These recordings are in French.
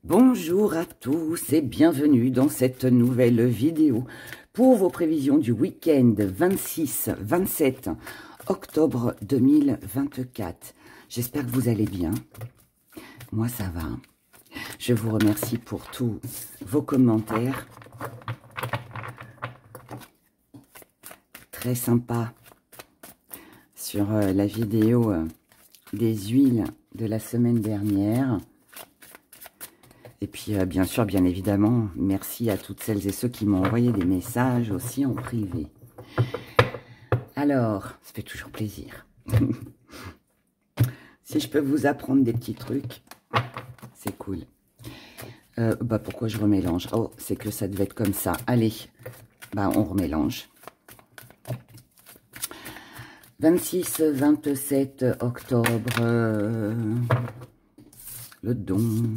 Bonjour à tous et bienvenue dans cette nouvelle vidéo pour vos prévisions du week-end 26-27 octobre 2024. J'espère que vous allez bien. Moi, ça va. Je vous remercie pour tous vos commentaires. Très sympa sur la vidéo des huiles de la semaine dernière. Et puis, bien sûr, bien évidemment, merci à toutes celles et ceux qui m'ont envoyé des messages aussi en privé. Alors, ça fait toujours plaisir. Si je peux vous apprendre des petits trucs, c'est cool. Pourquoi je remélange? Oh, c'est que ça devait être comme ça. Allez, on remélange. 26-27 octobre, le don.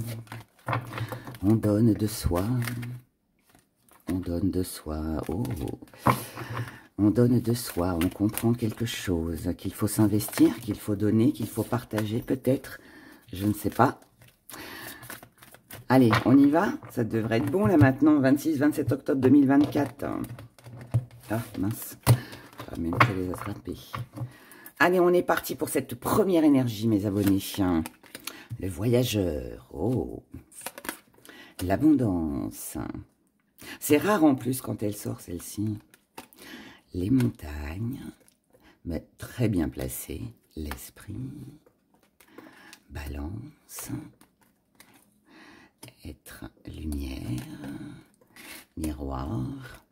On donne de soi, on donne de soi, oh, on donne de soi, on comprend quelque chose, qu'il faut s'investir, qu'il faut donner, qu'il faut partager peut-être, je ne sais pas. Allez, on y va, ça devrait être bon là maintenant, 26-27 octobre 2024. Ah mince, je vais même pas les attraper. Allez, on est parti pour cette première énergie, mes abonnés. Le voyageur, oh, l'abondance. C'est rare en plus quand elle sort celle-ci. Les montagnes, mais très bien placées. L'esprit, balance, être lumière, miroir,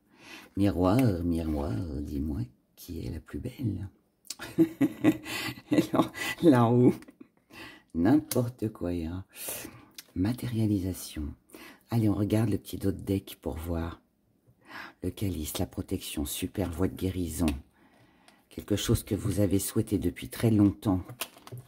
miroir, miroir, dis-moi qui est la plus belle. Là-haut, n'importe quoi. Hein. Matérialisation. Allez, on regarde le petit dos de deck pour voir le calice, la protection, super voie de guérison. Quelque chose que vous avez souhaité depuis très longtemps,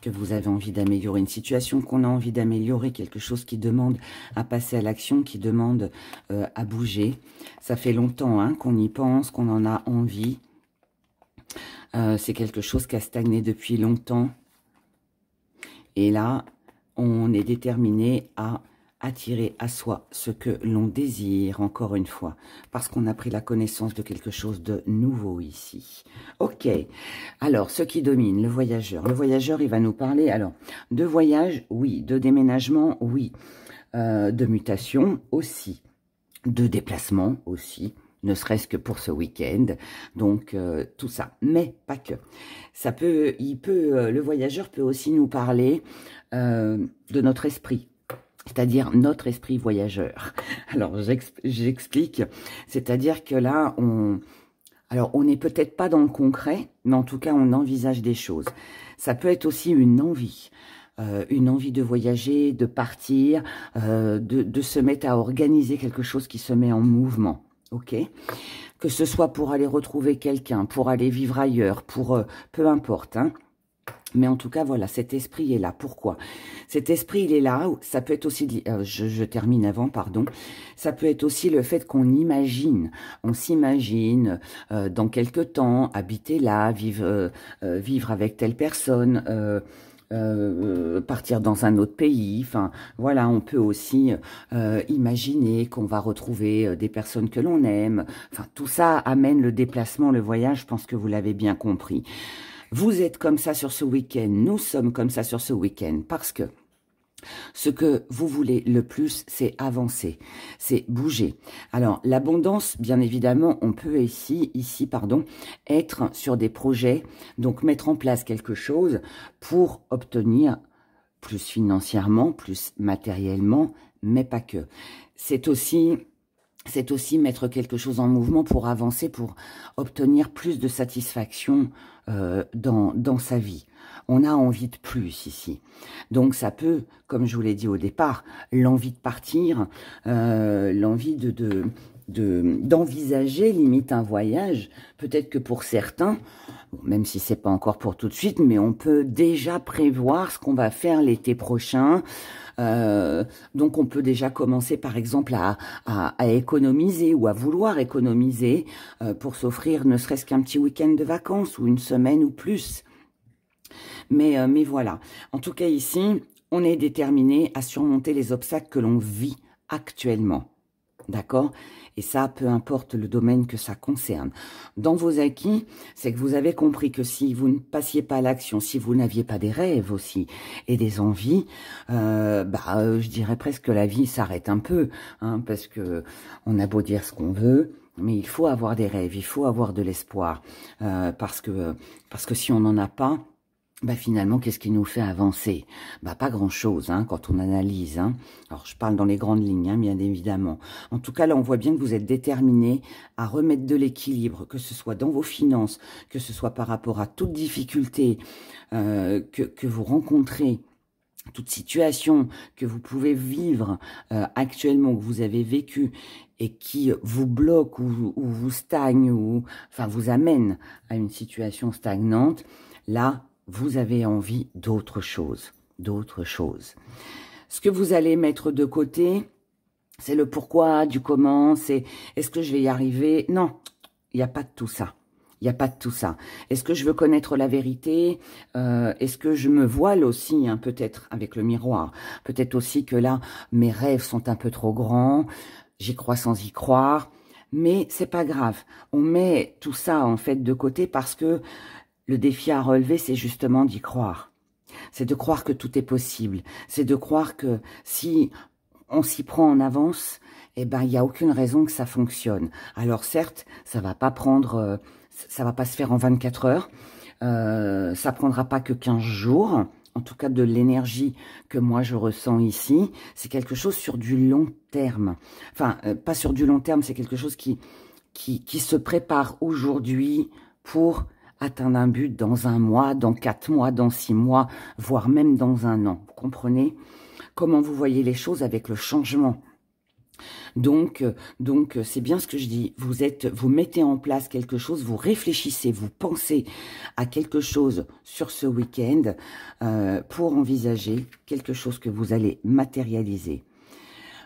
que vous avez envie d'améliorer. Une situation qu'on a envie d'améliorer, quelque chose qui demande à passer à l'action, qui demande à bouger. Ça fait longtemps hein, qu'on y pense, qu'on en a envie. C'est quelque chose qui a stagné depuis longtemps. Et là, on est déterminé à attirer à soi ce que l'on désire, encore une fois, parce qu'on a pris la connaissance de quelque chose de nouveau ici. Ok, alors, ce qui domine, le voyageur. Le voyageur, il va nous parler, alors, de voyage, oui, de déménagement, oui, de mutation aussi, de déplacement aussi, ne serait-ce que pour ce week-end, donc tout ça, mais pas que. Ça peut, le voyageur peut aussi nous parler de notre esprit, c'est-à-dire notre esprit voyageur. Alors, j'explique, c'est-à-dire que là, on n'est peut-être pas dans le concret, mais en tout cas, on envisage des choses. Ça peut être aussi une envie de voyager, de partir, de se mettre à organiser quelque chose qui se met en mouvement, ok ? Que ce soit pour aller retrouver quelqu'un, pour aller vivre ailleurs, pour peu importe, hein. Mais en tout cas, voilà, cet esprit est là. Pourquoi? Cet esprit, il est là. Ça peut être aussi, je termine avant, pardon. Ça peut être aussi le fait qu'on imagine. On s'imagine dans quelque temps habiter là, vivre avec telle personne, partir dans un autre pays. Enfin, voilà, on peut aussi imaginer qu'on va retrouver des personnes que l'on aime. Enfin, tout ça amène le déplacement, le voyage. Je pense que vous l'avez bien compris. Vous êtes comme ça sur ce week-end, nous sommes comme ça sur ce week-end, parce que ce que vous voulez le plus, c'est avancer, c'est bouger. Alors, l'abondance, bien évidemment, on peut ici, être sur des projets, donc mettre en place quelque chose pour obtenir plus financièrement, plus matériellement, mais pas que. C'est aussi mettre quelque chose en mouvement pour avancer, pour obtenir plus de satisfaction dans sa vie. On a envie de plus ici. Donc ça peut, comme je vous l'ai dit au départ, l'envie de partir, l'envie d'envisager limite un voyage. Peut-être que pour certains, même si c'est pas encore pour tout de suite, mais on peut déjà prévoir ce qu'on va faire l'été prochain. Donc on peut déjà commencer par exemple à économiser ou à vouloir économiser pour s'offrir ne serait-ce qu'un petit week-end de vacances ou une semaine ou plus. Mais voilà, en tout cas ici, on est déterminé à surmonter les obstacles que l'on vit actuellement. D'accord? Et ça, peu importe le domaine que ça concerne. Dans vos acquis, c'est que vous avez compris que si vous ne passiez pas à l'action, si vous n'aviez pas des rêves aussi et des envies, je dirais presque que la vie s'arrête un peu, hein, parce que on a beau dire ce qu'on veut, mais il faut avoir des rêves, il faut avoir de l'espoir, parce que si on n'en a pas, finalement, qu'est-ce qui nous fait avancer? Pas grand-chose, hein, quand on analyse. Hein. Alors, je parle dans les grandes lignes, hein, bien évidemment. En tout cas, là, on voit bien que vous êtes déterminé à remettre de l'équilibre, que ce soit dans vos finances, que ce soit par rapport à toute difficulté que vous rencontrez, toute situation que vous pouvez vivre actuellement, que vous avez vécu et qui vous bloque ou vous stagne, ou enfin vous amène à une situation stagnante, là, vous avez envie d'autre chose, Ce que vous allez mettre de côté, c'est le pourquoi, du comment, c'est est-ce que je vais y arriver? Non, il n'y a pas de tout ça. Il n'y a pas de tout ça. Est-ce que je veux connaître la vérité? Est-ce que je me voile aussi, hein, peut-être avec le miroir? Peut-être aussi que là, mes rêves sont un peu trop grands, j'y crois sans y croire, mais c'est pas grave. On met tout ça en fait de côté parce que le défi à relever, c'est justement d'y croire. C'est de croire que tout est possible. C'est de croire que si on s'y prend en avance, il n'y a aucune raison que ça fonctionne. Alors certes, ça va pas prendre, ça va pas se faire en 24 heures. Ça prendra pas que 15 jours. En tout cas, de l'énergie que moi je ressens ici, c'est quelque chose sur du long terme. Enfin, pas sur du long terme, c'est quelque chose qui se prépare aujourd'hui pour atteindre un but dans 1 mois, dans 4 mois, dans 6 mois, voire même dans 1 an. Vous comprenez comment vous voyez les choses avec le changement? Donc c'est bien ce que je dis. Vous mettez en place quelque chose, vous réfléchissez, vous pensez à quelque chose sur ce week-end pour envisager quelque chose que vous allez matérialiser.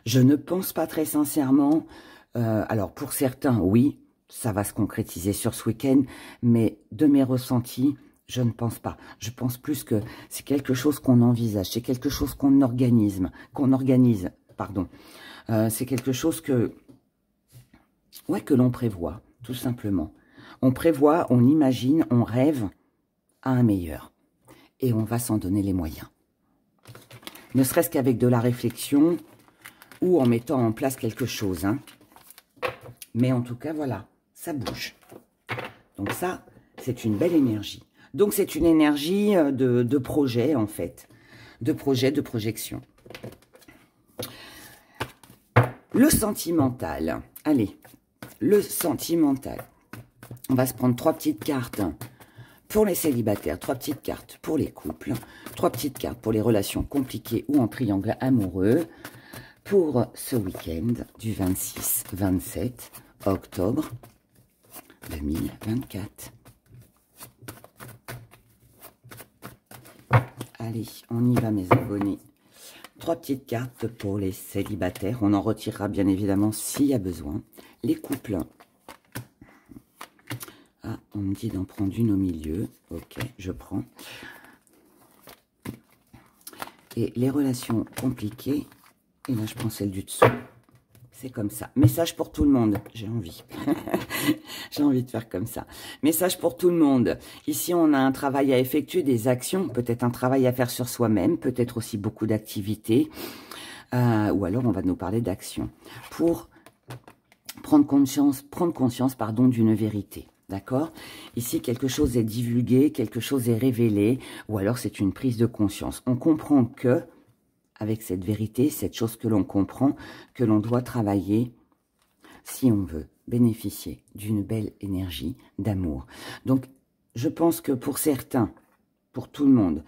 Je ne pense pas très sincèrement. Alors pour certains, oui. Ça va se concrétiser sur ce week-end, mais de mes ressentis, je ne pense pas. Je pense plus que c'est quelque chose qu'on envisage, c'est quelque chose qu'on organise, c'est quelque chose que l'on prévoit, tout simplement. On prévoit, on imagine, on rêve à un meilleur. Et on va s'en donner les moyens. Ne serait-ce qu'avec de la réflexion ou en mettant en place quelque chose. Hein. Mais en tout cas, voilà. Ça bouge. Donc ça, c'est une belle énergie. Donc c'est une énergie de projet, en fait. De projet, de projection. Le sentimental. Allez, le sentimental. On va se prendre 3 petites cartes pour les célibataires, 3 petites cartes pour les couples, 3 petites cartes pour les relations compliquées ou en triangle amoureux pour ce week-end du 26-27 octobre 2024. Allez, on y va mes abonnés. 3 petites cartes pour les célibataires. On en retirera bien évidemment s'il y a besoin. Les couples. Ah, on me dit d'en prendre une au milieu. Ok, je prends. Et les relations compliquées. Et là, je prends celle du dessous. C'est comme ça. Message pour tout le monde. J'ai envie. J'ai envie de faire comme ça. Message pour tout le monde. Ici, on a un travail à effectuer, des actions. Peut-être un travail à faire sur soi-même. Peut-être aussi beaucoup d'activités. Ou alors, on va nous parler d'actions. Pour prendre conscience d'une vérité. D'accord? Ici, quelque chose est divulgué, quelque chose est révélé. Ou alors, c'est une prise de conscience. On comprend que... avec cette vérité, cette chose que l'on comprend, que l'on doit travailler si on veut bénéficier d'une belle énergie d'amour. Donc, je pense que pour certains, pour tout le monde,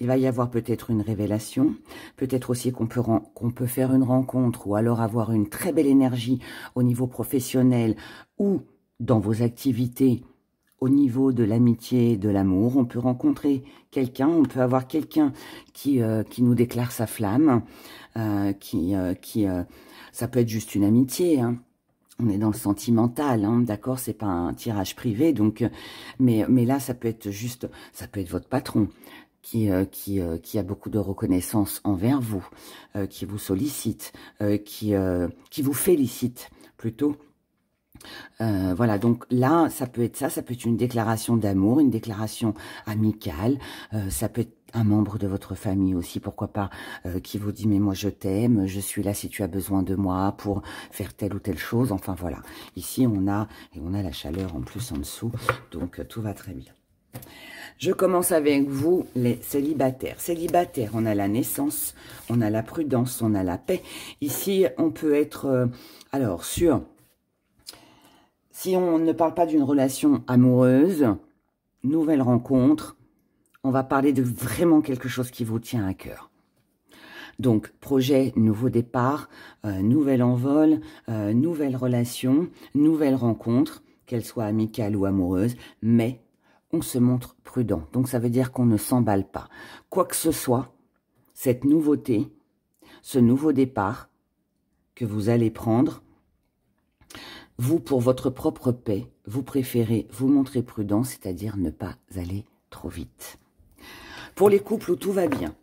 il va y avoir peut-être une révélation, peut-être aussi qu'on peut faire une rencontre ou alors avoir une très belle énergie au niveau professionnel ou dans vos activités. Au niveau de l'amitié, de l'amour, on peut rencontrer quelqu'un, on peut avoir quelqu'un qui nous déclare sa flamme, ça peut être juste une amitié, hein. On est dans le sentimental, hein, d'accord, c'est pas un tirage privé, donc, mais là ça peut être juste, ça peut être votre patron, qui a beaucoup de reconnaissance envers vous, qui vous sollicite, qui vous félicite plutôt. Voilà, donc là, ça peut être ça, ça peut être une déclaration d'amour, une déclaration amicale, ça peut être un membre de votre famille aussi, pourquoi pas, qui vous dit « mais moi je t'aime, je suis là si tu as besoin de moi pour faire telle ou telle chose », enfin voilà. Ici, on a la chaleur en plus en dessous, donc tout va très bien. Je commence avec vous, les célibataires. Célibataires, on a la naissance, on a la prudence, on a la paix. Ici, on peut être, alors, sur... Si on ne parle pas d'une relation amoureuse, nouvelle rencontre, on va parler de vraiment quelque chose qui vous tient à cœur. Donc, projet, nouveau départ, nouvel envol, nouvelle relation, nouvelle rencontre, qu'elle soit amicale ou amoureuse, mais on se montre prudent. Donc, ça veut dire qu'on ne s'emballe pas. Quoi que ce soit, cette nouveauté, ce nouveau départ que vous allez prendre, vous, pour votre propre paix, vous préférez vous montrer prudent, c'est-à-dire ne pas aller trop vite. Pour les couples où tout va bien,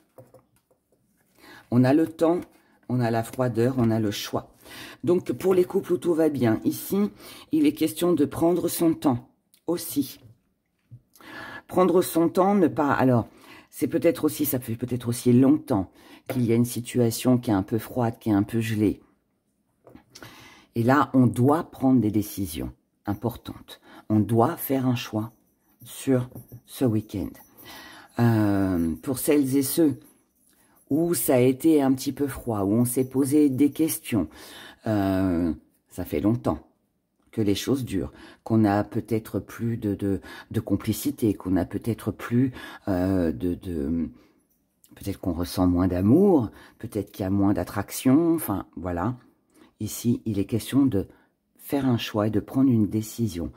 on a le temps, on a la froideur, on a le choix. Donc, pour les couples où tout va bien, ici, il est question de prendre son temps aussi. Prendre son temps, ne pas... Alors, c'est peut-être aussi, ça fait peut-être aussi longtemps qu'il y a une situation qui est un peu froide, qui est un peu gelée. Et là, on doit prendre des décisions importantes. On doit faire un choix sur ce week-end. Pour celles et ceux où ça a été un petit peu froid, où on s'est posé des questions, ça fait longtemps que les choses durent, qu'on a peut-être plus de complicité, qu'on a peut-être plus peut-être qu'on ressent moins d'amour, peut-être qu'il y a moins d'attraction, enfin voilà. Ici, il est question de faire un choix et de prendre une décision.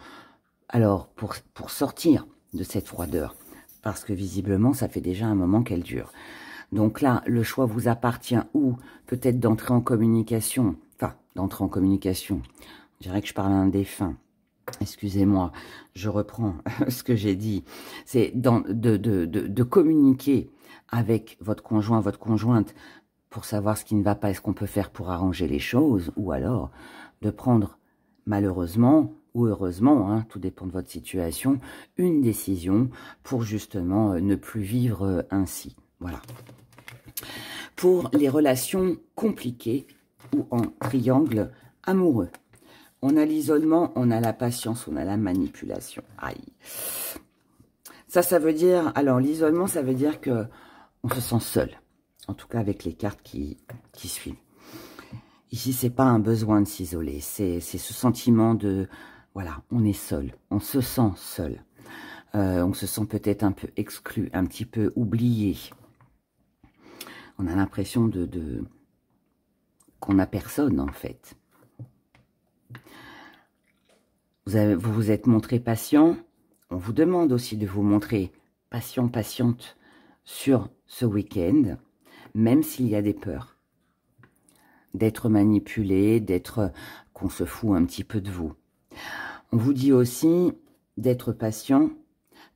Alors, pour sortir de cette froideur, parce que visiblement, ça fait déjà un moment qu'elle dure. Donc là, le choix vous appartient ou peut-être d'entrer en communication, enfin, d'entrer en communication, je dirais que je parle à un défunt. Excusez-moi, je reprends ce que j'ai dit. C'est de communiquer avec votre conjoint, votre conjointe, pour savoir ce qui ne va pas et ce qu'on peut faire pour arranger les choses, ou alors de prendre, malheureusement ou heureusement, hein, tout dépend de votre situation, une décision pour justement ne plus vivre ainsi. Voilà. Pour les relations compliquées ou en triangle amoureux, on a l'isolement, on a la patience, on a la manipulation. Aïe. Ça veut dire, alors l'isolement, ça veut dire que on se sent seul. En tout cas, avec les cartes qui suivent. Ici, c'est pas un besoin de s'isoler. C'est ce sentiment de... Voilà, on est seul. On se sent seul. On se sent peut-être un peu exclu, un petit peu oublié. On a l'impression qu'on n'a personne, en fait. Vous vous êtes montré patient. On vous demande aussi de vous montrer patient, patiente sur ce week-end. Même s'il y a des peurs, d'être manipulé, d'être qu'on se fout un petit peu de vous. On vous dit aussi d'être patient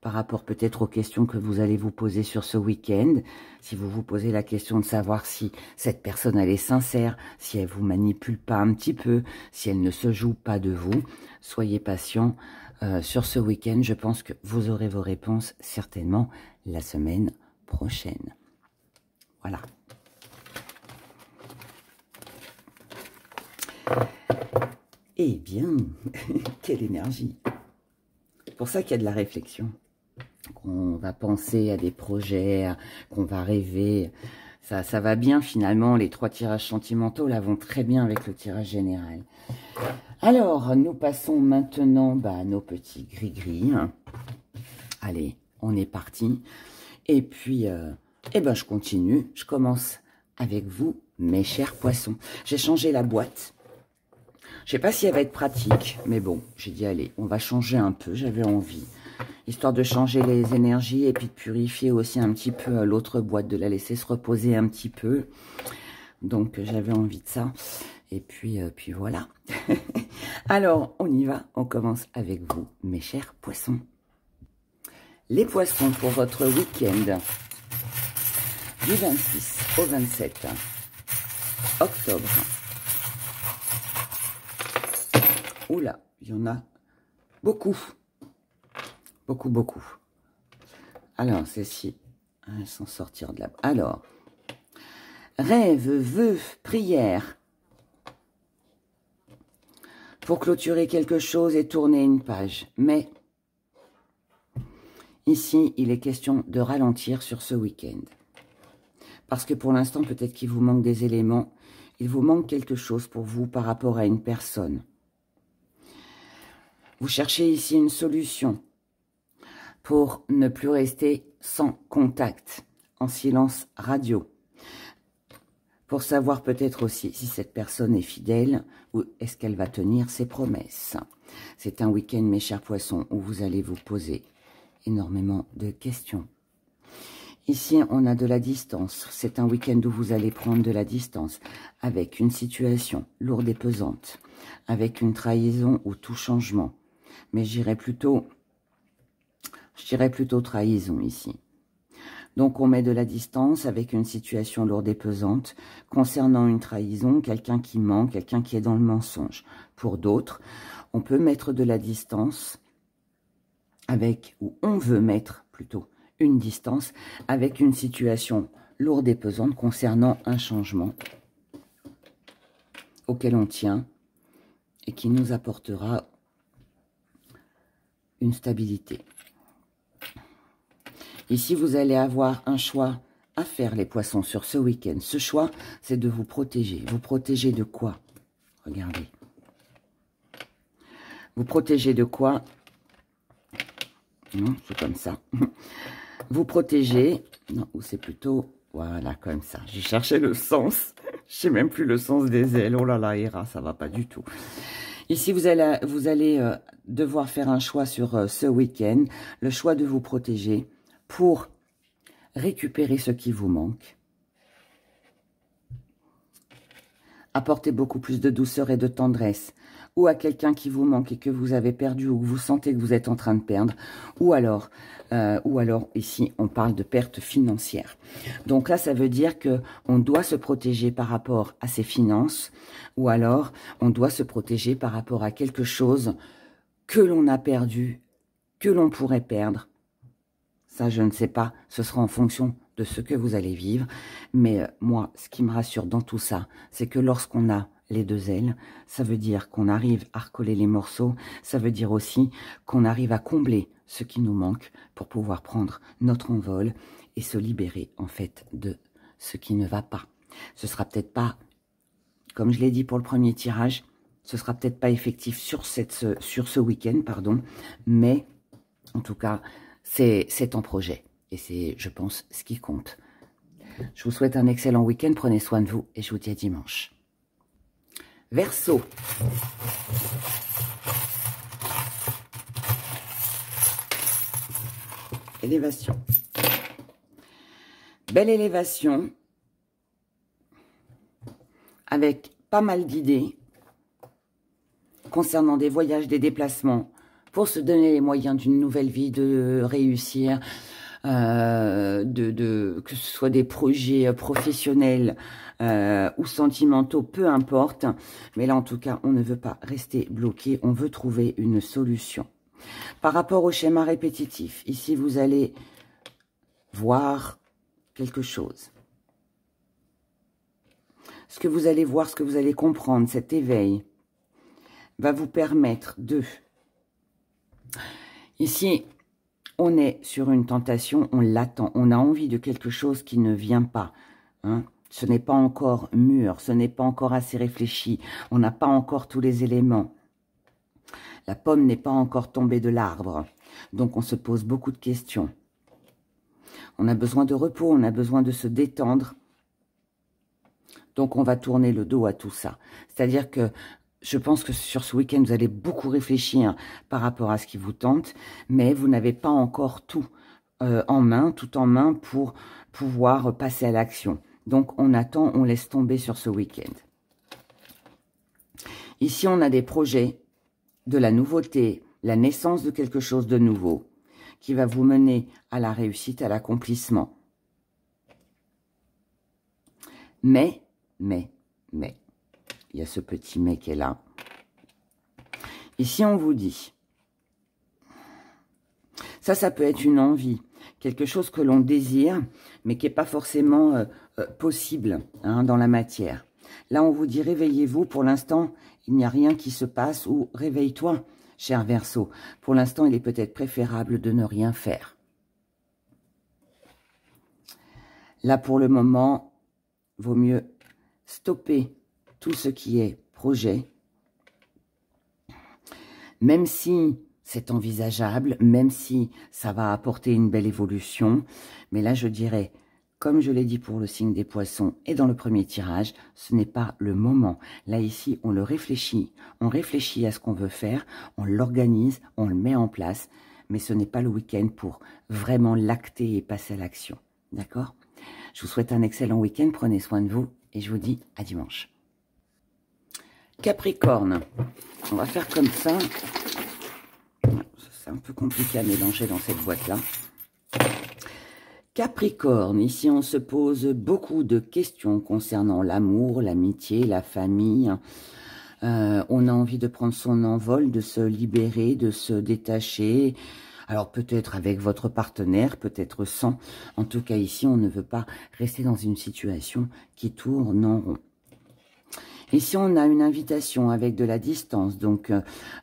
par rapport peut-être aux questions que vous allez vous poser sur ce week-end. Si vous vous posez la question de savoir si cette personne elle est sincère, si elle vous manipule pas un petit peu, si elle ne se joue pas de vous, soyez patient sur ce week-end. Je pense que vous aurez vos réponses certainement la semaine prochaine. Voilà. Eh bien, quelle énergie. C'est pour ça qu'il y a de la réflexion. Qu'on va penser à des projets, qu'on va rêver. Ça va bien finalement. Les 3 tirages sentimentaux là vont très bien avec le tirage général. Alors, nous passons maintenant à nos petits gris-gris. Allez, on est parti. Et puis, je continue. Je commence avec vous, mes chers poissons. J'ai changé la boîte. Je ne sais pas si elle va être pratique, mais bon, j'ai dit, allez, on va changer un peu. J'avais envie, histoire de changer les énergies et puis de purifier aussi un petit peu l'autre boîte, de la laisser se reposer un petit peu. Donc, j'avais envie de ça. Et puis voilà. Alors, on y va. On commence avec vous, mes chers poissons. Les poissons, pour votre week-end, du 26 au 27 octobre. Oula, il y en a beaucoup. Beaucoup, beaucoup. Alors, celle-ci, sans sortir de là. Alors, rêve, vœux, prière. Pour clôturer quelque chose et tourner une page. Mais, ici, il est question de ralentir sur ce week-end. Parce que pour l'instant, peut-être qu'il vous manque des éléments. Il vous manque quelque chose pour vous par rapport à une personne. Vous cherchez ici une solution pour ne plus rester sans contact, en silence radio. Pour savoir peut-être aussi si cette personne est fidèle ou est-ce qu'elle va tenir ses promesses. C'est un week-end, mes chers poissons, où vous allez vous poser énormément de questions. Ici, on a de la distance. C'est un week-end où vous allez prendre de la distance avec une situation lourde et pesante, avec une trahison ou tout changement. Mais je dirais plutôt trahison ici. Donc, on met de la distance avec une situation lourde et pesante concernant une trahison, quelqu'un qui ment, quelqu'un qui est dans le mensonge. Pour d'autres, on peut mettre de la distance avec, ou on veut mettre plutôt, une distance avec une situation lourde et pesante concernant un changement auquel on tient et qui nous apportera une stabilité. Ici, vous allez avoir un choix à faire, les poissons, sur ce week-end. Ce choix, c'est de vous protéger. Vous protéger de quoi? Regardez. Vous protéger de quoi? Non, c'est comme ça. Vous protégez, non, ou c'est plutôt, voilà, comme ça. J'ai cherché le sens, je sais même plus le sens des ailes. Oh là là, Héra, ça va pas du tout. Ici, vous allez devoir faire un choix sur ce week-end, le choix de vous protéger pour récupérer ce qui vous manque. Apporter beaucoup plus de douceur et de tendresse, ou à quelqu'un qui vous manque et que vous avez perdu ou que vous sentez que vous êtes en train de perdre, ou alors ici on parle de perte financière. Donc là ça veut dire que on doit se protéger par rapport à ses finances, ou alors on doit se protéger par rapport à quelque chose que l'on a perdu, que l'on pourrait perdre. Ça je ne sais pas, ce sera en fonction de ce que vous allez vivre, mais moi ce qui me rassure dans tout ça, c'est que lorsqu'on a les deux ailes, ça veut dire qu'on arrive à recoller les morceaux, ça veut dire aussi qu'on arrive à combler ce qui nous manque pour pouvoir prendre notre envol et se libérer en fait de ce qui ne va pas. Ce sera peut-être pas, comme je l'ai dit pour le premier tirage, ce sera peut-être pas effectif sur ce week-end, pardon, mais en tout cas, c'est en projet et c'est, je pense, ce qui compte. Je vous souhaite un excellent week-end, prenez soin de vous et je vous dis à dimanche. Verseau. Élévation. Belle élévation. Avec pas mal d'idées concernant des voyages, des déplacements, pour se donner les moyens d'une nouvelle vie, de réussir, que ce soit des projets professionnels ou sentimentaux, peu importe. Mais là, en tout cas, on ne veut pas rester bloqué, on veut trouver une solution. Par rapport au schéma répétitif, ici, vous allez voir quelque chose. Ce que vous allez voir, ce que vous allez comprendre, cet éveil va vous permettre de... Ici, on est sur une tentation, on l'attend, on a envie de quelque chose qui ne vient pas. Hein. Ce n'est pas encore mûr, ce n'est pas encore assez réfléchi, on n'a pas encore tous les éléments. La pomme n'est pas encore tombée de l'arbre, donc on se pose beaucoup de questions. On a besoin de repos, on a besoin de se détendre. Donc on va tourner le dos à tout ça. C'est-à-dire que je pense que sur ce week-end, vous allez beaucoup réfléchir par rapport à ce qui vous tente, mais vous n'avez pas encore tout en main pour pouvoir passer à l'action. Donc, on attend, on laisse tomber sur ce week-end. Ici, on a des projets, de la nouveauté, la naissance de quelque chose de nouveau qui va vous mener à la réussite, à l'accomplissement. Mais, il y a ce petit mais qui est là. Ici, on vous dit, ça peut être une envie, quelque chose que l'on désire, mais qui n'est pas forcément possible hein, dans la matière. Là, on vous dit, réveillez-vous. Pour l'instant, il n'y a rien qui se passe. Ou réveille-toi, cher Verseau. Pour l'instant, il est peut-être préférable de ne rien faire. Là, pour le moment, vaut mieux stopper tout ce qui est projet. Même si c'est envisageable, même si ça va apporter une belle évolution. Mais là, je dirais, comme je l'ai dit pour le signe des poissons et dans le premier tirage, ce n'est pas le moment. Là, ici, on le réfléchit. On réfléchit à ce qu'on veut faire, on l'organise, on le met en place. Mais ce n'est pas le week-end pour vraiment l'acter et passer à l'action. D'accord ? Je vous souhaite un excellent week-end. Prenez soin de vous et je vous dis à dimanche. Capricorne, on va faire comme ça. C'est un peu compliqué à mélanger dans cette boîte-là. Capricorne, ici on se pose beaucoup de questions concernant l'amour, l'amitié, la famille. On a envie de prendre son envol, de se libérer, de se détacher. Alors peut-être avec votre partenaire, peut-être sans. En tout cas ici, on ne veut pas rester dans une situation qui tourne en rond. Ici, on a une invitation avec de la distance, donc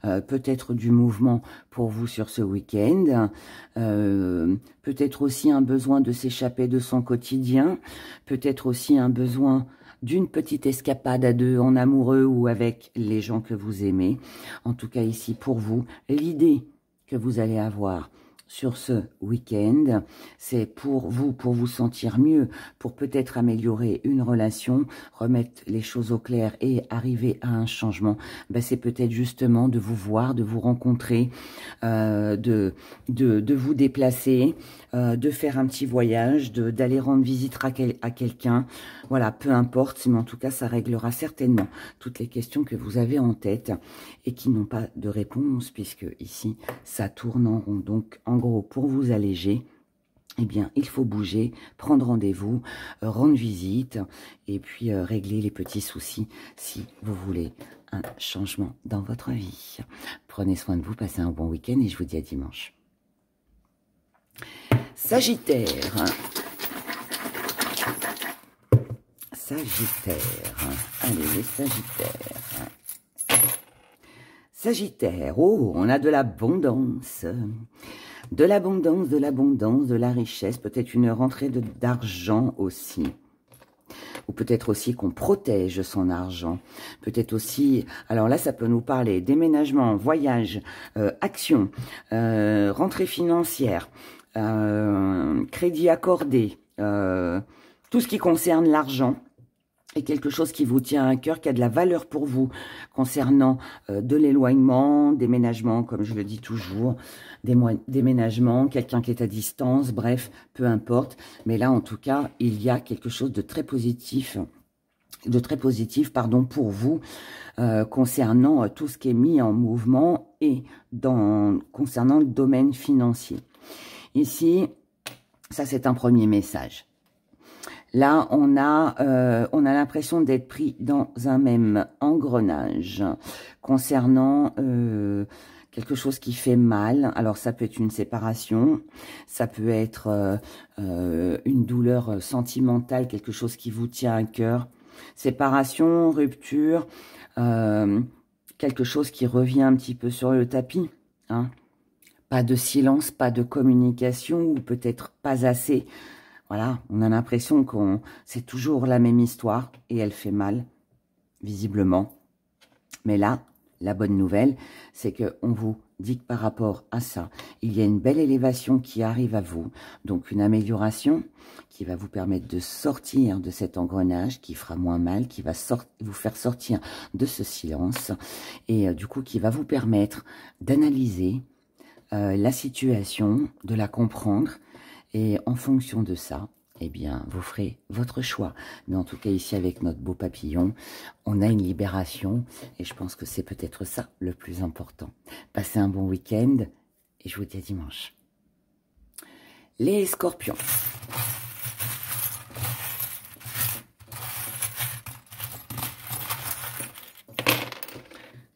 peut-être du mouvement pour vous sur ce week-end. Peut-être aussi un besoin de s'échapper de son quotidien. Peut-être aussi un besoin d'une petite escapade à deux en amoureux ou avec les gens que vous aimez. En tout cas, ici, pour vous, l'idée que vous allez avoir sur ce week-end, c'est pour vous sentir mieux, pour peut-être améliorer une relation, remettre les choses au clair et arriver à un changement. Ben, c'est peut-être justement de vous voir, de vous rencontrer, de vous déplacer, de faire un petit voyage, d'aller rendre visite à quelqu'un. Voilà, peu importe, mais en tout cas, ça réglera certainement toutes les questions que vous avez en tête et qui n'ont pas de réponse, puisque ici, ça tourne en rond. Donc, en gros, pour vous alléger, eh bien, il faut bouger, prendre rendez-vous, rendre visite et puis régler les petits soucis si vous voulez un changement dans votre vie. Prenez soin de vous, passez un bon week-end et je vous dis à dimanche. Sagittaire. Allez, les Sagittaires. Sagittaire, oh, on a de l'abondance. De l'abondance, de la richesse, peut-être une rentrée d'argent aussi. Ou peut-être aussi qu'on protège son argent. Peut-être aussi, alors là ça peut nous parler déménagement, voyage, action, rentrée financière, crédit accordé, tout ce qui concerne l'argent. Et quelque chose qui vous tient à cœur, qui a de la valeur pour vous concernant de l'éloignement, déménagement, comme je le dis toujours, déménagement, quelqu'un qui est à distance, bref, peu importe. Mais là, en tout cas, il y a quelque chose de très positif, pour vous, concernant tout ce qui est mis en mouvement et concernant le domaine financier. Ici, ça c'est un premier message. Là, on a l'impression d'être pris dans un même engrenage concernant quelque chose qui fait mal. Alors, ça peut être une séparation, ça peut être une douleur sentimentale, quelque chose qui vous tient à cœur. Séparation, rupture, quelque chose qui revient un petit peu sur le tapis, hein. Pas de silence, pas de communication, ou peut-être pas assez. Voilà, on a l'impression que c'est toujours la même histoire et elle fait mal, visiblement. Mais là, la bonne nouvelle, c'est qu'on vous dit que par rapport à ça, il y a une belle élévation qui arrive à vous. Donc une amélioration qui va vous permettre de sortir de cet engrenage, qui fera moins mal, qui va vous faire sortir de ce silence. Et du coup, qui va vous permettre d'analyser la situation, de la comprendre. Et en fonction de ça, eh bien, vous ferez votre choix. Mais en tout cas, ici, avec notre beau papillon, on a une libération. Et je pense que c'est peut-être ça le plus important. Passez un bon week-end et je vous dis à dimanche. Les Scorpions.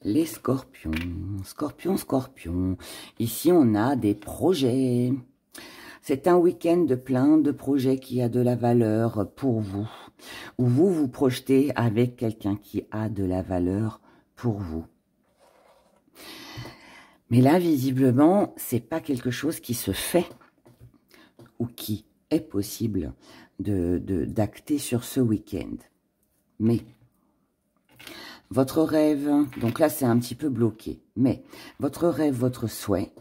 Les scorpions, scorpions, scorpions. Ici, on a des projets. C'est un week-end plein de projets qui a de la valeur pour vous. Où vous vous projetez avec quelqu'un qui a de la valeur pour vous. Mais là, visiblement, c'est pas quelque chose qui se fait ou qui est possible d'acter sur ce week-end. Mais votre rêve, donc là c'est un petit peu bloqué, mais votre rêve, votre souhait,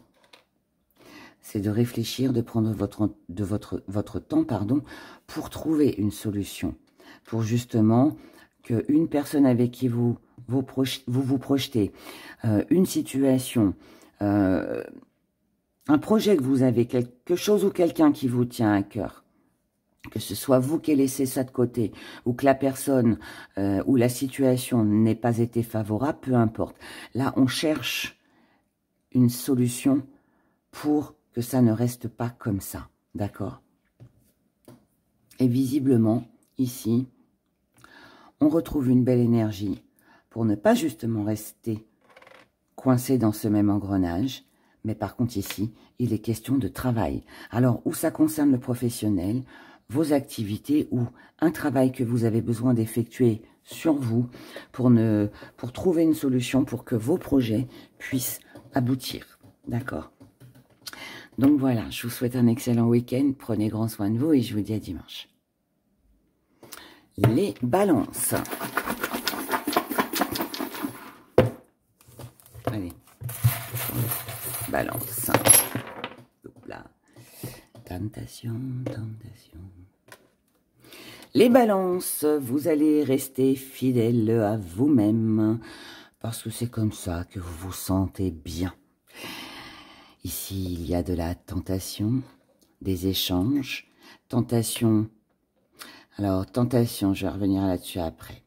c'est de réfléchir, de prendre votre temps, pardon, pour trouver une solution, pour justement qu'une personne avec qui vous vous projetez, une situation, un projet que vous avez, quelque chose ou quelqu'un qui vous tient à cœur, que ce soit vous qui laissez ça de côté, ou que la personne ou la situation n'ait pas été favorable, peu importe. Là, on cherche une solution pour que ça ne reste pas comme ça, d'accord? Et visiblement, ici, on retrouve une belle énergie pour ne pas justement rester coincé dans ce même engrenage, mais par contre ici, il est question de travail. Alors, où ça concerne le professionnel, vos activités ou un travail que vous avez besoin d'effectuer sur vous pour trouver une solution pour que vos projets puissent aboutir. D'accord? Donc voilà, je vous souhaite un excellent week-end. Prenez grand soin de vous et je vous dis à dimanche. Les balances. Allez. Balance. Là. Tentation, tentation. Les balances, vous allez rester fidèles à vous-même parce que c'est comme ça que vous vous sentez bien. Ici, il y a de la tentation, des échanges, tentation. Alors, tentation, je vais revenir là-dessus après.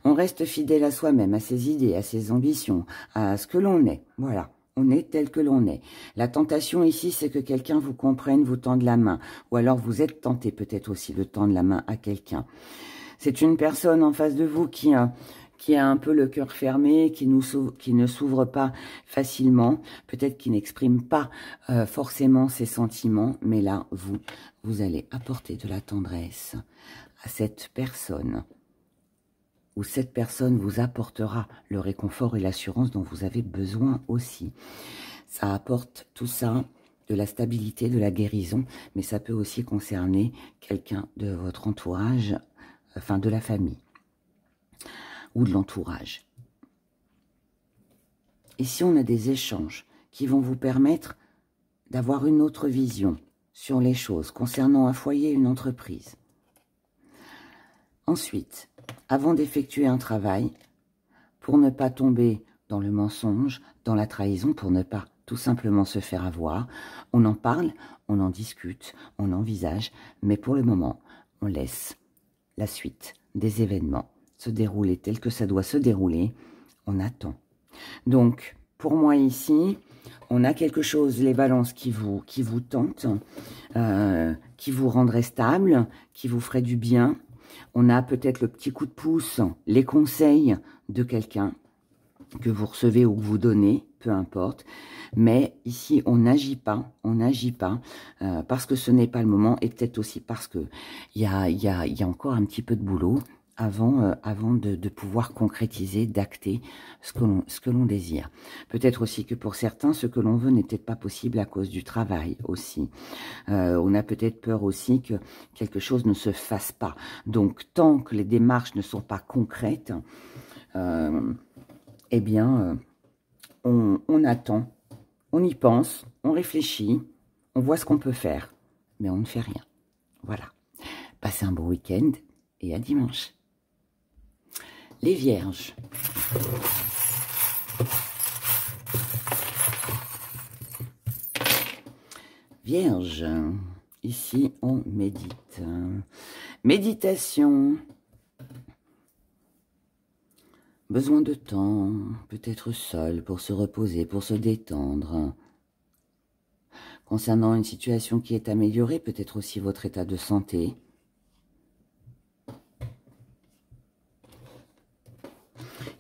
On reste fidèle à soi-même, à ses idées, à ses ambitions, à ce que l'on est. Voilà. On est tel que l'on est. La tentation ici, c'est que quelqu'un vous comprenne, vous tende la main. Ou alors vous êtes tenté peut-être aussi de tendre la main à quelqu'un. C'est une personne en face de vous qui a un peu le cœur fermé, qui ne s'ouvre pas facilement, peut-être qui n'exprime pas forcément ses sentiments. Mais là, vous allez apporter de la tendresse à cette personne. Où cette personne vous apportera le réconfort et l'assurance dont vous avez besoin aussi. Ça apporte tout ça, de la stabilité, de la guérison, mais ça peut aussi concerner quelqu'un de votre entourage, enfin de la famille, ou de l'entourage. Ici, on a des échanges qui vont vous permettre d'avoir une autre vision sur les choses, concernant un foyer, une entreprise. Ensuite, avant d'effectuer un travail, pour ne pas tomber dans le mensonge, dans la trahison, pour ne pas tout simplement se faire avoir, on en parle, on en discute, on envisage, mais pour le moment, on laisse la suite des événements se dérouler tel que ça doit se dérouler, on attend. Donc, pour moi ici, on a quelque chose, les balances qui vous tentent, qui vous rendraient stable, qui vous ferait du bien. On a peut-être le petit coup de pouce, les conseils de quelqu'un que vous recevez ou que vous donnez, peu importe. Mais ici, on n'agit pas parce que ce n'est pas le moment et peut-être aussi parce que il y a encore un petit peu de boulot avant de pouvoir concrétiser, d'acter ce que l'on désire. Peut-être aussi que pour certains, ce que l'on veut n'est peut-être pas possible à cause du travail aussi. On a peut-être peur aussi que quelque chose ne se fasse pas. Donc, tant que les démarches ne sont pas concrètes, eh bien, on attend, on y pense, on réfléchit, on voit ce qu'on peut faire, mais on ne fait rien. Voilà. Passez un bon week-end et à dimanche. Les vierges. Vierge, ici on médite. Méditation. Besoin de temps, peut-être seul pour se reposer, pour se détendre. Concernant une situation qui est améliorée, peut-être aussi votre état de santé.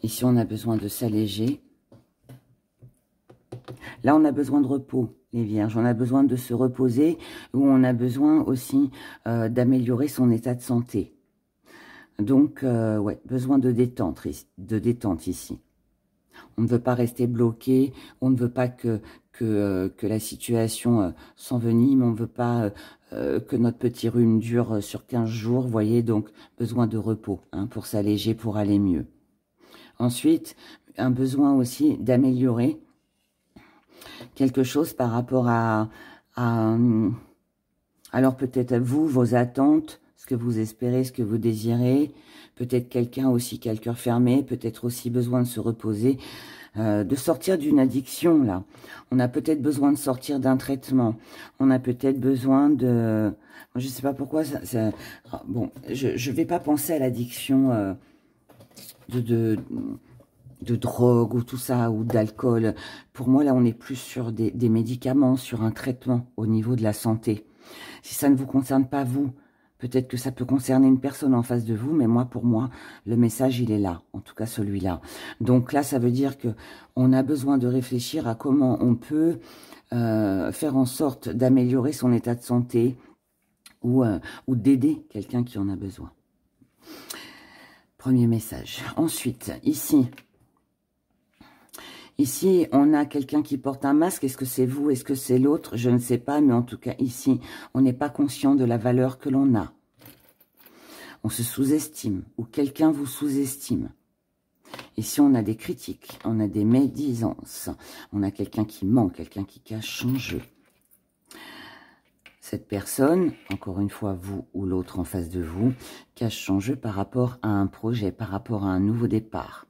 Ici, on a besoin de s'alléger, Là, on a besoin de repos, les vierges. On a besoin de se reposer ou on a besoin aussi d'améliorer son état de santé. Donc, ouais, besoin de détente ici. On ne veut pas rester bloqué, on ne veut pas que la situation s'envenime, on ne veut pas que notre petit rhume dure sur 15 jours, vous voyez, donc besoin de repos hein, pour s'alléger, pour aller mieux. Ensuite, un besoin aussi d'améliorer quelque chose par rapport alors peut-être à vous, vos attentes, ce que vous espérez, ce que vous désirez, peut-être quelqu'un aussi qui a le cœur fermé, peut-être aussi besoin de se reposer, de sortir d'une addiction, là. On a peut-être besoin de sortir d'un traitement. On a peut-être besoin de... Je ne sais pas pourquoi, bon, je ne vais pas penser à l'addiction de drogue ou tout ça, ou d'alcool. Pour moi, là, on est plus sur des médicaments, sur un traitement au niveau de la santé. Si ça ne vous concerne pas, vous, peut-être que ça peut concerner une personne en face de vous, mais moi, pour moi, le message, il est là, en tout cas celui-là. Donc là, ça veut dire que on a besoin de réfléchir à comment on peut faire en sorte d'améliorer son état de santé ou d'aider quelqu'un qui en a besoin. Premier message. Ensuite, Ici, on a quelqu'un qui porte un masque. Est-ce que c'est vous? Est-ce que c'est l'autre? Je ne sais pas, mais en tout cas, ici, on n'est pas conscient de la valeur que l'on a. On se sous-estime ou quelqu'un vous sous-estime. Ici, on a des critiques, on a des médisances. On a quelqu'un qui ment, quelqu'un qui cache son jeu. Cette personne, encore une fois, vous ou l'autre en face de vous, cache son jeu par rapport à un projet, par rapport à un nouveau départ.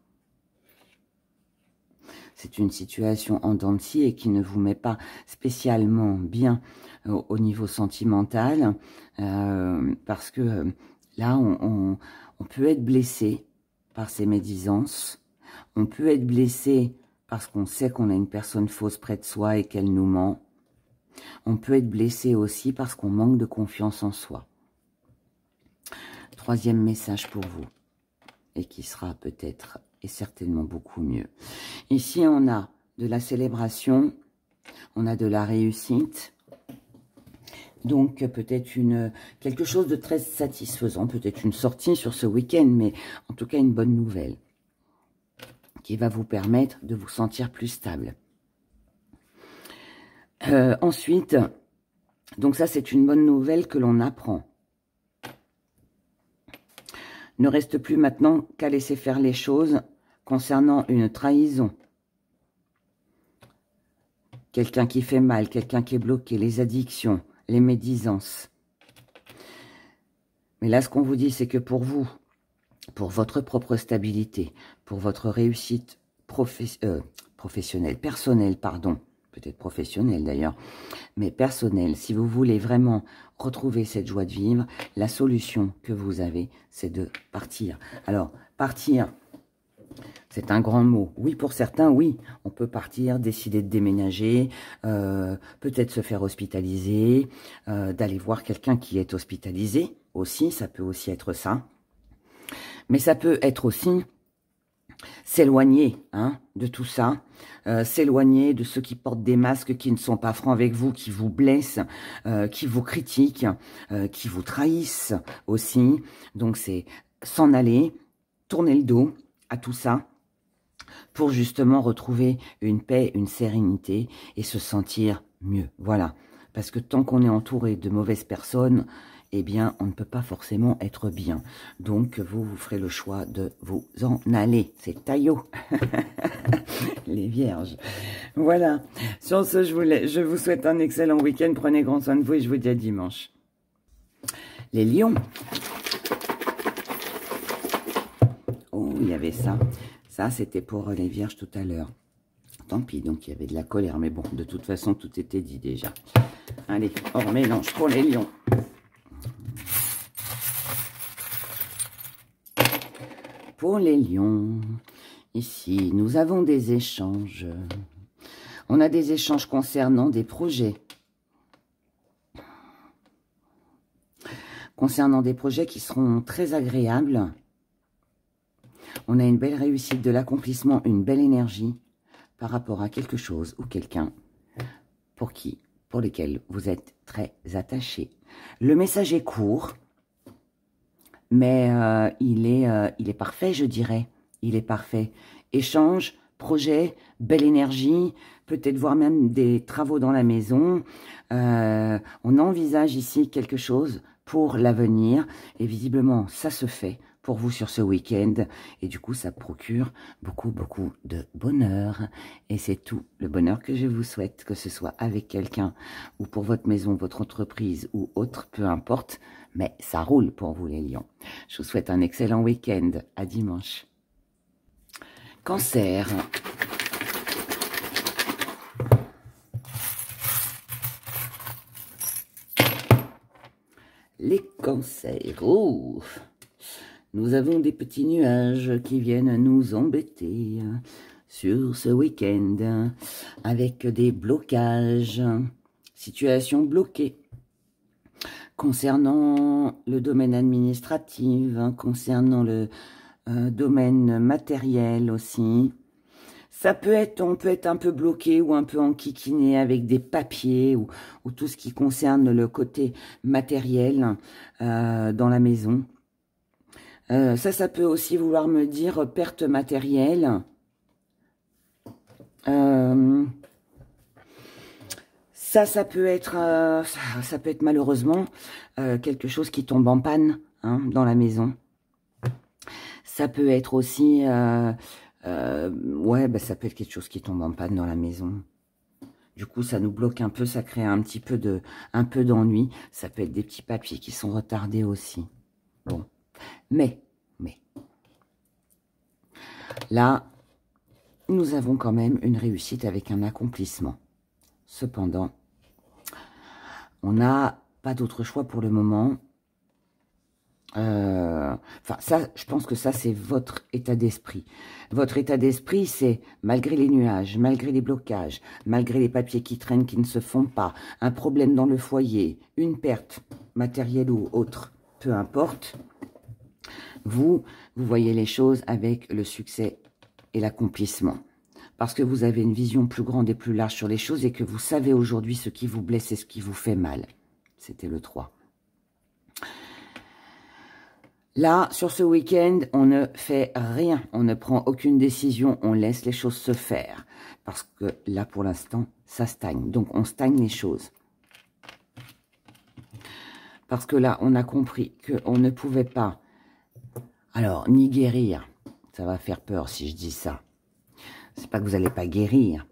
C'est une situation en dents de scie et qui ne vous met pas spécialement bien au niveau sentimental parce que là, on peut être blessé par ces médisances. On peut être blessé parce qu'on sait qu'on a une personne fausse près de soi et qu'elle nous ment. On peut être blessé aussi parce qu'on manque de confiance en soi. Troisième message pour vous et qui sera peut-être et certainement beaucoup mieux. Ici, on a de la célébration, on a de la réussite, donc peut-être quelque chose de très satisfaisant, peut-être une sortie sur ce week-end, mais en tout cas une bonne nouvelle qui va vous permettre de vous sentir plus stable. Ensuite, donc ça c'est une bonne nouvelle que l'on apprend. Ne reste plus maintenant qu'à laisser faire les choses concernant une trahison. Quelqu'un qui fait mal, quelqu'un qui est bloqué, les addictions, les médisances. Mais là, ce qu'on vous dit, c'est que pour vous, pour votre propre stabilité, pour votre réussite professionnelle, personnelle, pardon, peut-être professionnelle d'ailleurs, mais personnelle, si vous voulez vraiment retrouver cette joie de vivre, la solution que vous avez, c'est de partir. Alors, partir, c'est un grand mot. Oui, pour certains, oui, on peut partir, décider de déménager, peut-être se faire hospitaliser, d'aller voir quelqu'un qui est hospitalisé aussi, ça peut aussi être ça. Mais ça peut être aussi s'éloigner de tout ça, s'éloigner de ceux qui portent des masques, qui ne sont pas francs avec vous, qui vous blessent, qui vous critiquent, qui vous trahissent aussi. Donc c'est s'en aller, tourner le dos à tout ça pour justement retrouver une paix, une sérénité et se sentir mieux. Voilà, parce que tant qu'on est entouré de mauvaises personnes, eh bien, on ne peut pas forcément être bien. Donc, vous ferez le choix de vous en aller. C'est taillot. Les vierges. Voilà. Sur ce, je vous souhaite un excellent week-end. Prenez grand soin de vous et je vous dis à dimanche. Les lions. Oh, il y avait ça. Ça, c'était pour les vierges tout à l'heure. Tant pis, donc il y avait de la colère. Mais bon, de toute façon, tout était dit déjà. Allez, hors mélange pour les lions. Pour les lions, ici, nous avons des échanges. On a des échanges concernant des projets. Concernant des projets qui seront très agréables. On a une belle réussite de l'accomplissement, une belle énergie par rapport à quelque chose ou quelqu'un pour lesquels vous êtes très attachés. Le message est court, mais il est parfait, je dirais. Il est parfait. Échange, projet, belle énergie, peut-être voir même des travaux dans la maison. On envisage ici quelque chose pour l'avenir et visiblement ça se fait pour vous sur ce week-end et du coup ça procure beaucoup de bonheur et c'est tout le bonheur que je vous souhaite, que ce soit avec quelqu'un ou pour votre maison, votre entreprise ou autre, peu importe, mais ça roule pour vous les lions. Je vous souhaite un excellent week-end, à dimanche. Cancer. Les cancers. Oh, nous avons des petits nuages qui viennent nous embêter sur ce week-end avec des blocages, situations bloquées concernant le domaine administratif, concernant le domaine matériel aussi. Ça peut être, on peut être un peu bloqué ou un peu enquiquiné avec des papiers ou tout ce qui concerne le côté matériel dans la maison. Ça peut aussi vouloir me dire perte matérielle. Ça peut être malheureusement quelque chose qui tombe en panne dans la maison. Ça peut être aussi, ouais, ça peut être quelque chose qui tombe en panne dans la maison. Du coup, ça nous bloque un peu, ça crée un peu d'ennui. Ça peut être des petits papiers qui sont retardés aussi. Bon, mais, là, nous avons quand même une réussite avec un accomplissement. Cependant, on n'a pas d'autre choix pour le moment. Enfin, ça, je pense que ça, c'est votre état d'esprit. Votre état d'esprit, c'est malgré les nuages, malgré les blocages, malgré les papiers qui traînent, qui ne se font pas, un problème dans le foyer, une perte matérielle ou autre, peu importe, vous voyez les choses avec le succès et l'accomplissement. Parce que vous avez une vision plus grande et plus large sur les choses et que vous savez aujourd'hui ce qui vous blesse et ce qui vous fait mal. C'était le 3. Là, sur ce week-end, on ne fait rien, on ne prend aucune décision, on laisse les choses se faire. Parce que là, pour l'instant, ça stagne. Donc, on stagne les choses. Parce que là, on a compris qu'on ne pouvait pas, alors, ni guérir, ça va faire peur si je dis ça. C'est pas que vous n'allez pas guérir.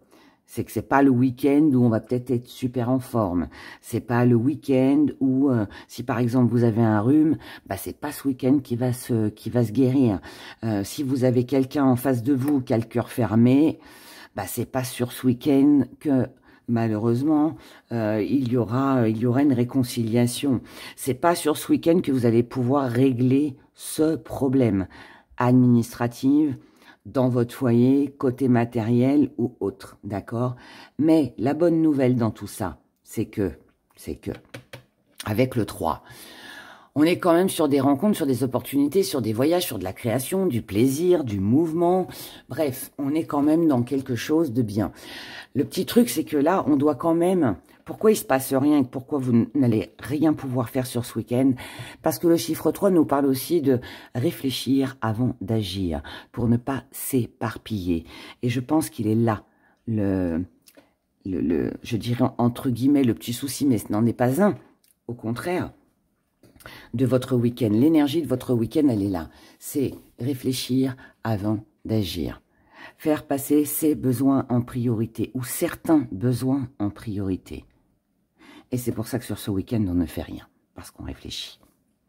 C'est que c'est pas le week-end où on va peut-être être super en forme. C'est pas le week-end où, si par exemple vous avez un rhume, c'est pas ce week-end qui va se guérir. Si vous avez quelqu'un en face de vous qui a le cœur fermé, c'est pas sur ce week-end que malheureusement il y aura une réconciliation. C'est pas sur ce week-end que vous allez pouvoir régler ce problème administratif dans votre foyer, côté matériel ou autre, d'accord? Mais la bonne nouvelle dans tout ça, c'est que, avec le 3, on est quand même sur des rencontres, sur des opportunités, sur des voyages, sur de la création, du plaisir, du mouvement. Bref, on est quand même dans quelque chose de bien. Le petit truc, c'est que là, on doit quand même... Pourquoi il se passe rien et pourquoi vous n'allez rien pouvoir faire sur ce week-end? Parce que le chiffre 3 nous parle aussi de réfléchir avant d'agir, pour ne pas s'éparpiller. Et je pense qu'il est là, je dirais entre guillemets, le petit souci, mais ce n'en est pas un. Au contraire, de votre week-end. L'énergie de votre week-end, elle est là. C'est réfléchir avant d'agir. Faire passer ses besoins en priorité, ou certains besoins en priorité. Et c'est pour ça que sur ce week-end, on ne fait rien, parce qu'on réfléchit.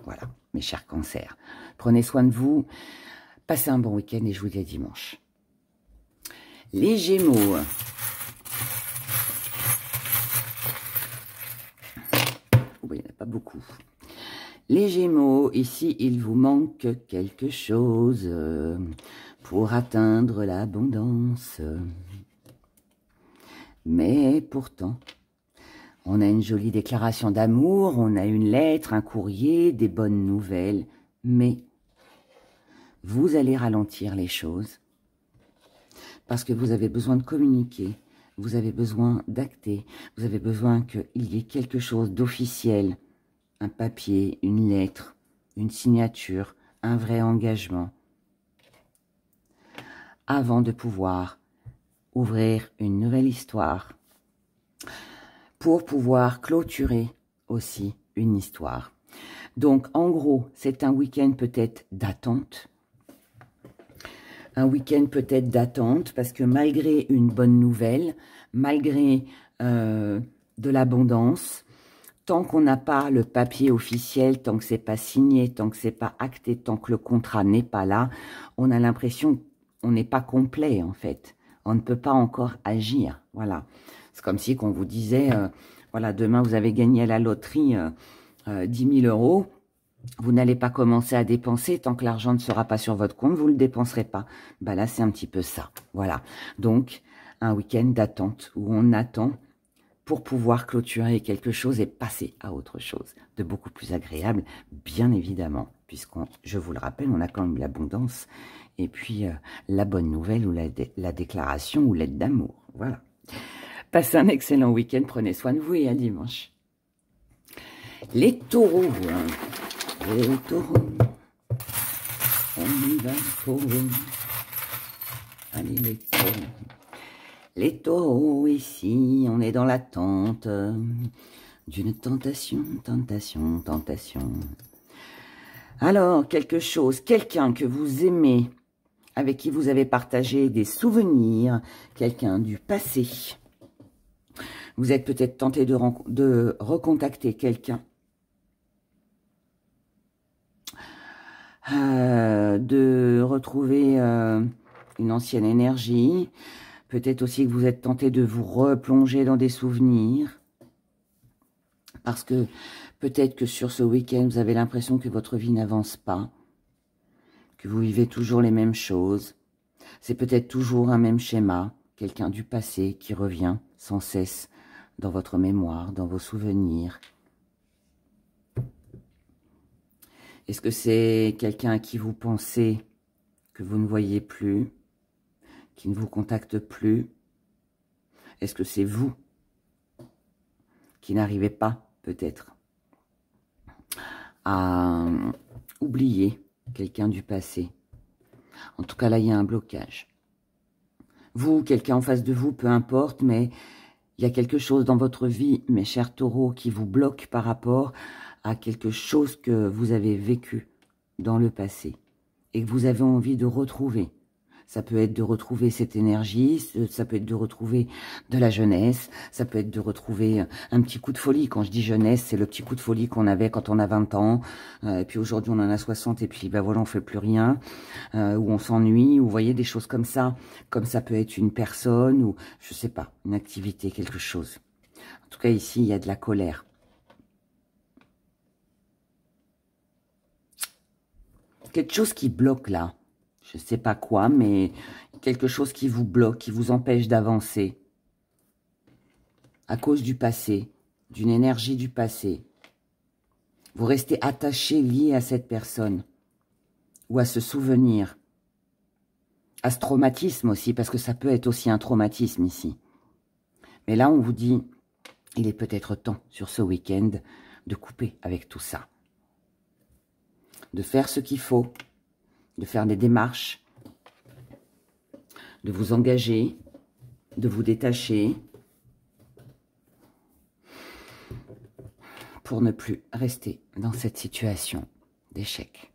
Voilà, mes chers cancers. Prenez soin de vous, passez un bon week-end et je vous dis à dimanche. Les Gémeaux. Oh, il n'y en a pas beaucoup. Les Gémeaux, ici, il vous manque quelque chose pour atteindre l'abondance. Mais pourtant, on a une jolie déclaration d'amour, on a une lettre, un courrier, des bonnes nouvelles. Mais vous allez ralentir les choses parce que vous avez besoin de communiquer vous avez besoin d'acter, vous avez besoin qu'il y ait quelque chose d'officiel, un papier, une lettre, une signature, un vrai engagement, avant de pouvoir ouvrir une nouvelle histoire, pour pouvoir clôturer aussi une histoire. Donc, en gros, c'est un week-end peut-être d'attente. Un week-end peut-être d'attente, parce que malgré une bonne nouvelle, malgré de l'abondance, tant qu'on n'a pas le papier officiel, tant que c'est pas signé, tant que c'est pas acté, tant que le contrat n'est pas là, on a l'impression qu'on n'est pas complet, en fait. On ne peut pas encore agir, voilà. C'est comme si qu'on vous disait, voilà, demain vous avez gagné à la loterie 10 000 €, vous n'allez pas commencer à dépenser tant que l'argent ne sera pas sur votre compte, vous ne le dépenserez pas. Ben là, c'est un petit peu ça, voilà. Donc, un week-end d'attente où on attend pour pouvoir clôturer quelque chose et passer à autre chose de beaucoup plus agréable, bien évidemment, puisqu'on, je vous le rappelle, on a quand même l'abondance et puis la bonne nouvelle ou la déclaration ou l'aide d'amour, voilà. Passez un excellent week-end, prenez soin de vous et à dimanche. Les taureaux, les taureaux, on y va taureaux, allez les taureaux. Les taureaux, ici, on est dans l'attente d'une tentation, tentation, tentation. Alors, quelque chose, quelqu'un que vous aimez, avec qui vous avez partagé des souvenirs, quelqu'un du passé. Vous êtes peut-être tenté de recontacter quelqu'un. De retrouver une ancienne énergie. Peut-être aussi que vous êtes tenté de vous replonger dans des souvenirs. Parce que peut-être que sur ce week-end, vous avez l'impression que votre vie n'avance pas. Que vous vivez toujours les mêmes choses. C'est peut-être toujours un même schéma. Quelqu'un du passé qui revient sans cesse dans votre mémoire, dans vos souvenirs. Est-ce que c'est quelqu'un à qui vous pensez que vous ne voyez plus, qui ne vous contacte plus? Est-ce que c'est vous qui n'arrivez pas, peut-être, à oublier quelqu'un du passé? En tout cas, là, il y a un blocage. Vous, quelqu'un en face de vous, peu importe, mais il y a quelque chose dans votre vie, mes chers taureaux, qui vous bloque par rapport à quelque chose que vous avez vécu dans le passé et que vous avez envie de retrouver. Ça peut être de retrouver cette énergie, ça peut être de retrouver de la jeunesse, ça peut être de retrouver un petit coup de folie. Quand je dis jeunesse, c'est le petit coup de folie qu'on avait quand on a 20 ans, et puis aujourd'hui on en a 60, et puis ben voilà, on fait plus rien, ou on s'ennuie, ou vous voyez, des choses comme ça peut être une personne, ou je sais pas, une activité, quelque chose. En tout cas, ici, il y a de la colère. Quelque chose qui bloque là. Je ne sais pas quoi, mais quelque chose qui vous bloque, qui vous empêche d'avancer. À cause du passé, d'une énergie du passé. Vous restez attaché, lié à cette personne. Ou à ce souvenir. À ce traumatisme aussi, parce que ça peut être aussi un traumatisme ici. Mais là, on vous dit, il est peut-être temps, sur ce week-end, de couper avec tout ça. De faire ce qu'il faut, de faire des démarches, de vous engager, de vous détacher, pour ne plus rester dans cette situation d'échec.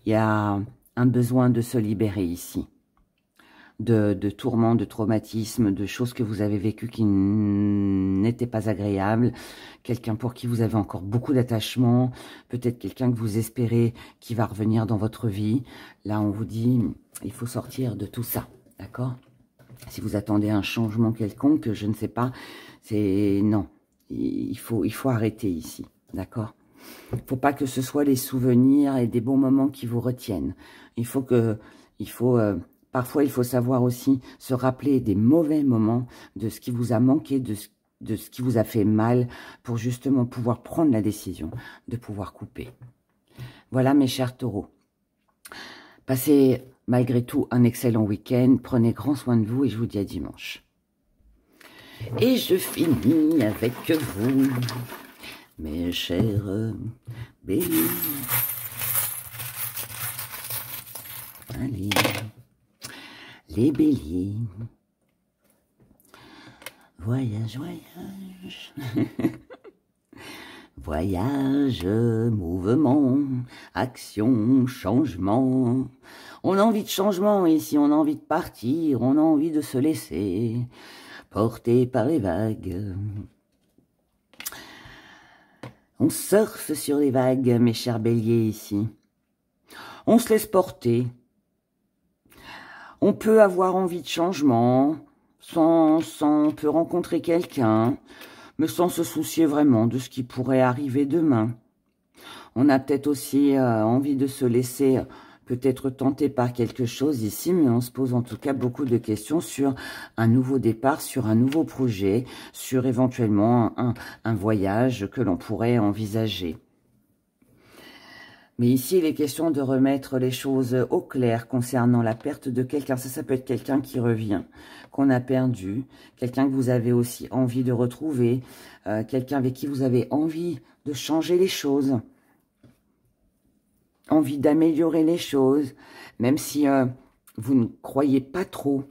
Il y a un besoin de se libérer ici, de tourments, de traumatismes, de choses que vous avez vécues qui n'étaient pas agréables, quelqu'un pour qui vous avez encore beaucoup d'attachement, peut-être quelqu'un que vous espérez qui va revenir dans votre vie. Là, on vous dit, il faut sortir de tout ça, d'accord? Si vous attendez un changement quelconque, je ne sais pas, c'est non, il faut arrêter ici, d'accord? Il ne faut pas que ce soit les souvenirs et des bons moments qui vous retiennent. Parfois, il faut savoir aussi se rappeler des mauvais moments, de ce qui vous a manqué, de ce qui vous a fait mal, pour justement pouvoir prendre la décision de pouvoir couper. Voilà, mes chers taureaux. Passez malgré tout un excellent week-end. Prenez grand soin de vous et je vous dis à dimanche. Et je finis avec vous, mes chers béliers. Allez, les béliers. Voyage, voyage. Voyage, mouvement, action, changement. On a envie de changement ici, on a envie de partir, on a envie de se laisser porter par les vagues. On surfe sur les vagues, mes chers béliers, ici. On se laisse porter. On peut avoir envie de changement, on peut rencontrer quelqu'un, mais sans se soucier vraiment de ce qui pourrait arriver demain. On a peut-être aussi envie de se laisser peut-être tenter par quelque chose ici, mais on se pose en tout cas beaucoup de questions sur un nouveau départ, sur un nouveau projet, sur éventuellement un voyage que l'on pourrait envisager. Mais ici, il est question de remettre les choses au clair concernant la perte de quelqu'un. Ça peut être quelqu'un qui revient, qu'on a perdu, quelqu'un que vous avez aussi envie de retrouver, quelqu'un avec qui vous avez envie de changer les choses, envie d'améliorer les choses, même si vous ne croyez pas trop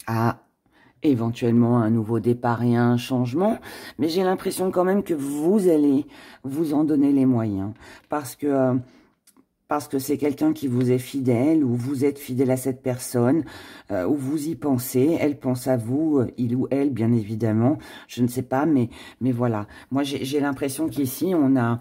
à éventuellement un nouveau départ et un changement, mais j'ai l'impression quand même que vous allez vous en donner les moyens, parce que c'est quelqu'un qui vous est fidèle, ou vous êtes fidèle à cette personne, ou vous y pensez, elle pense à vous, il ou elle, bien évidemment, je ne sais pas, mais voilà. Moi, j'ai l'impression qu'ici, on a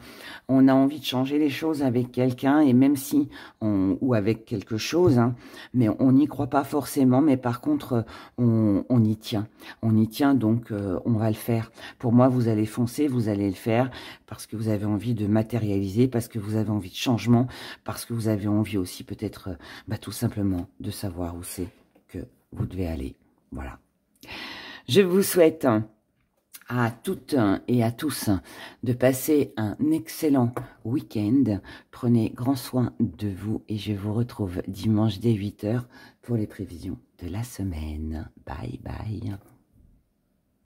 envie de changer les choses avec quelqu'un, et même si, ou avec quelque chose, hein, mais on n'y croit pas forcément, mais par contre, on y tient. On y tient, donc on va le faire. Pour moi, vous allez foncer, vous allez le faire, parce que vous avez envie de matérialiser, parce que vous avez envie de changement, parce que vous avez envie aussi peut-être tout simplement de savoir où c'est que vous devez aller. Voilà. Je vous souhaite à toutes et à tous de passer un excellent week-end. Prenez grand soin de vous et je vous retrouve dimanche dès 8 h pour les prévisions de la semaine. Bye bye.